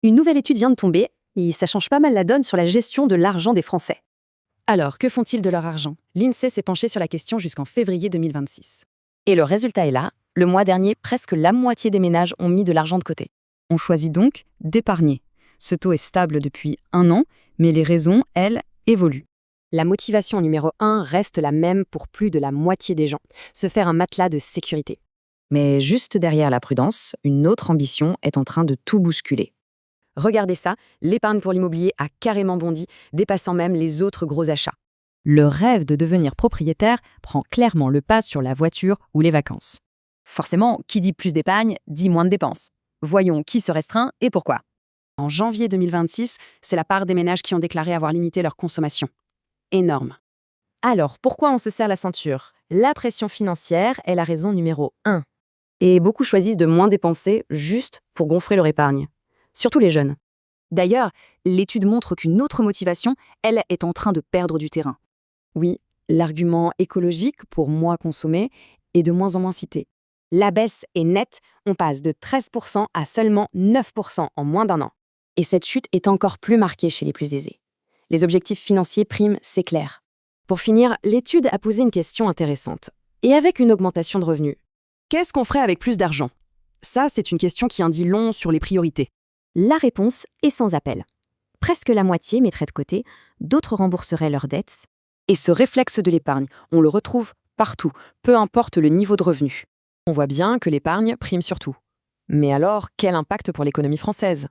Une nouvelle étude vient de tomber et ça change pas mal la donne sur la gestion de l'argent des Français. Alors, que font-ils de leur argent? L'INSEE s'est penché sur la question jusqu'en février 2026. Et le résultat est là. Le mois dernier, presque la moitié des ménages ont mis de l'argent de côté. On choisit donc d'épargner. Ce taux est stable depuis 1 an, mais les raisons, elles, évoluent. La motivation numéro 1 reste la même pour plus de la moitié des gens, se faire un matelas de sécurité. Mais juste derrière la prudence, une autre ambition est en train de tout bousculer. Regardez ça, l'épargne pour l'immobilier a carrément bondi, dépassant même les autres gros achats. Le rêve de devenir propriétaire prend clairement le pas sur la voiture ou les vacances. Forcément, qui dit plus d'épargne, dit moins de dépenses. Voyons qui se restreint et pourquoi. En janvier 2026, c'est la part des ménages qui ont déclaré avoir limité leur consommation. Énorme. Alors, pourquoi on se serre la ceinture? La pression financière est la raison numéro 1. Et beaucoup choisissent de moins dépenser juste pour gonfler leur épargne. Surtout les jeunes. D'ailleurs, l'étude montre qu'une autre motivation, elle, est en train de perdre du terrain. Oui, l'argument écologique pour moins consommer est de moins en moins cité. La baisse est nette, on passe de 13% à seulement 9% en moins d'1 an. Et cette chute est encore plus marquée chez les plus aisés. Les objectifs financiers priment, c'est clair. Pour finir, l'étude a posé une question intéressante. Et avec une augmentation de revenus, Qu'est-ce qu'on ferait avec plus d'argent? Ça, c'est une question qui en dit long sur les priorités. la réponse est sans appel. Presque la moitié mettrait de côté, d'autres rembourseraient leurs dettes. Et ce réflexe de l'épargne, on le retrouve partout, peu importe le niveau de revenu. On voit bien que l'épargne prime surtout. Mais alors, quel impact pour l'économie française?